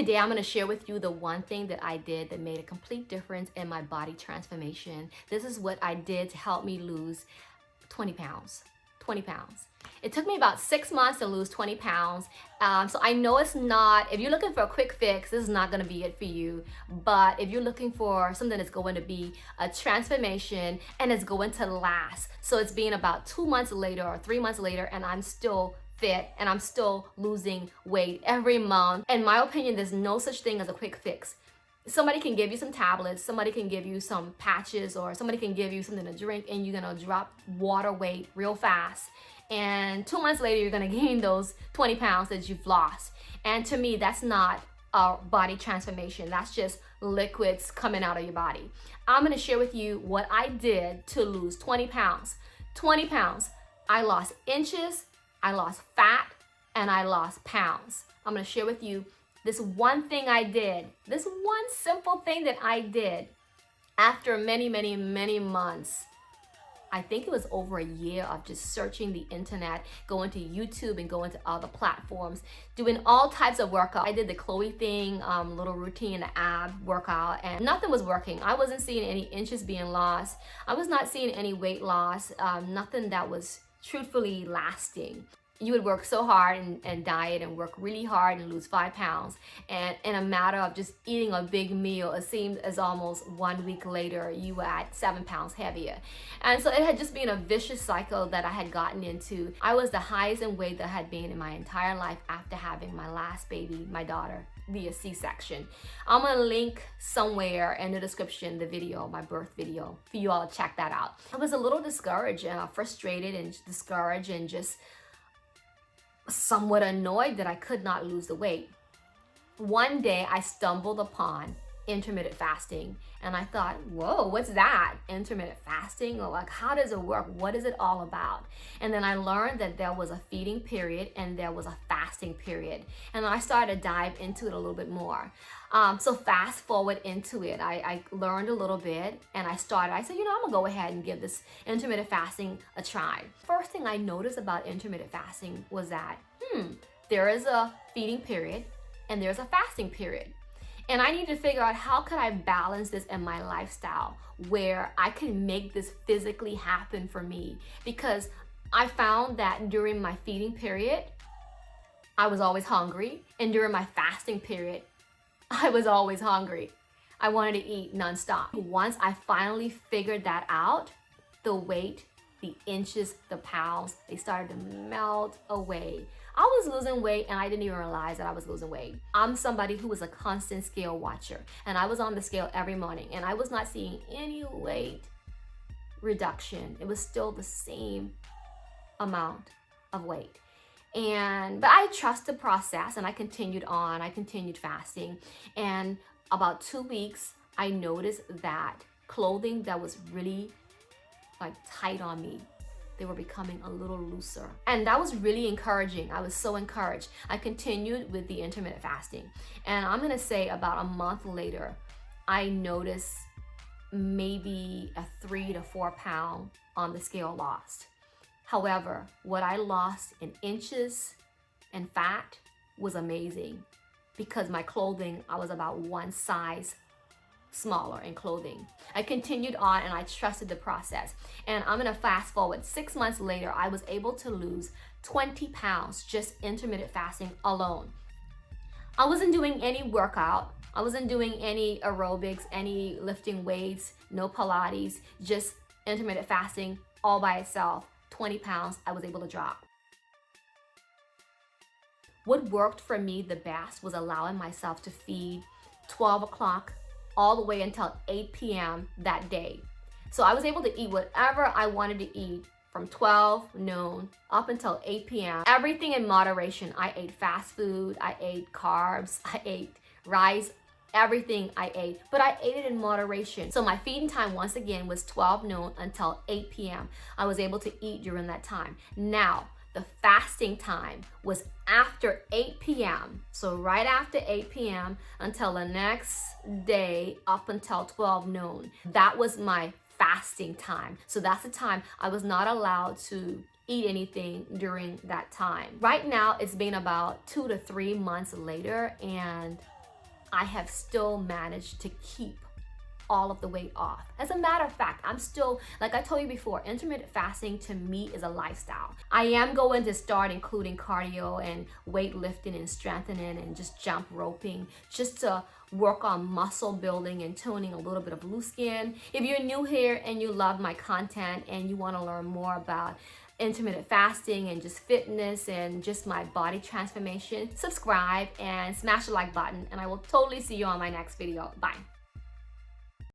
Today, I'm going to share with you the one thing that I did that made a complete difference in my body transformation. This is what I did to help me lose 20 pounds. 20 pounds. It took me about 6 months to lose 20 pounds. So I know it's not, if you're looking for a quick fix, this is not going to be it for you. But if you're looking for something that's going to be a transformation and it's going to last, so it's been about 2 months later or 3 months later and I'm still fit and I'm still losing weight every month. In my opinion, there's no such thing as a quick fix. Somebody can give you some tablets, somebody can give you some patches, or somebody can give you something to drink and you're gonna drop water weight real fast. And 2 months later, you're gonna gain those 20 pounds that you've lost. And to me, that's not a body transformation. That's just liquids coming out of your body. I'm gonna share with you what I did to lose 20 pounds. 20 pounds. I lost inches, I lost fat, and I lost pounds. I'm gonna share with you this one thing I did, this one simple thing that I did after many, many, many months. I think it was over a year of just searching the internet, going to YouTube and going to other platforms, doing all types of workout. I did the Chloe thing, little routine, the ab workout, and nothing was working. I wasn't seeing any inches being lost. I was not seeing any weight loss, nothing that was truthfully lasting. You would work so hard and diet and work really hard and lose 5 pounds. And in a matter of just eating a big meal, it seemed as almost 1 week later, you were at 7 pounds heavier. And so it had just been a vicious cycle that I had gotten into. I was the highest in weight that I had been in my entire life after having my last baby, my daughter, via C-section. I'm gonna link somewhere in the description the video, my birth video, for you all to check that out. I was a little discouraged, frustrated and discouraged and just somewhat annoyed that I could not lose the weight. One day I stumbled upon intermittent fasting and I thought, whoa, what's that? Intermittent fasting? Or like, how does it work? What is it all about? And then I learned that there was a feeding period and there was a fasting period. And I started to dive into it a little bit more. So fast forward into it, I learned a little bit and I said, I'm gonna go ahead and give this intermittent fasting a try. First thing I noticed about intermittent fasting was that, there is a feeding period and there's a fasting period. And I need to figure out how could I balance this in my lifestyle where I can make this physically happen for me. Because I found that during my feeding period, I was always hungry. And during my fasting period, I was always hungry. I wanted to eat nonstop. Once I finally figured that out, the weight, the inches, the pounds, they started to melt away. I was losing weight and I didn't even realize that I was losing weight. I'm somebody who was a constant scale watcher and I was on the scale every morning and I was not seeing any weight reduction. It was still the same amount of weight. But I trust the process and I continued on. I continued fasting. And about 2 weeks, I noticed that clothing that was really like tight on me, they were becoming a little looser. And that was really encouraging. I was so encouraged. I continued with the intermittent fasting. And I'm gonna say about a month later, I noticed maybe a 3 to 4 pound on the scale lost. However, what I lost in inches and fat was amazing because my clothing, I was about one size smaller in clothing. I continued on and I trusted the process. And I'm gonna fast forward 6 months later, I was able to lose 20 pounds just intermittent fasting alone. I wasn't doing any workout. I wasn't doing any aerobics, any lifting weights, no Pilates, just intermittent fasting all by itself. 20 pounds I was able to drop. What worked for me the best was allowing myself to feed 12 o'clock all the way until 8 p.m. that day. So I was able to eat whatever I wanted to eat from 12 noon up until 8 p.m. Everything in moderation. I ate fast food, I ate carbs, I ate rice, everything I ate, but I ate it in moderation. So my feeding time once again was 12 noon until 8 p.m. I was able to eat during that time. Now, the fasting time was after 8 p.m. So right after 8 p.m. until the next day up until 12 noon. That was my fasting time. So that's the time I was not allowed to eat anything during that time. Right now, it's been about 2 to 3 months later and I have still managed to keep all of the weight off. As a matter of fact, I'm still, like I told you before, intermittent fasting to me is a lifestyle. I am going to start including cardio and weightlifting and strengthening and just jump roping, just to work on muscle building and tuning a little bit of loose skin. If you're new here and you love my content and you want to learn more about intermittent fasting and just fitness and just my body transformation, subscribe and smash the like button, and I will totally see you on my next video. Bye.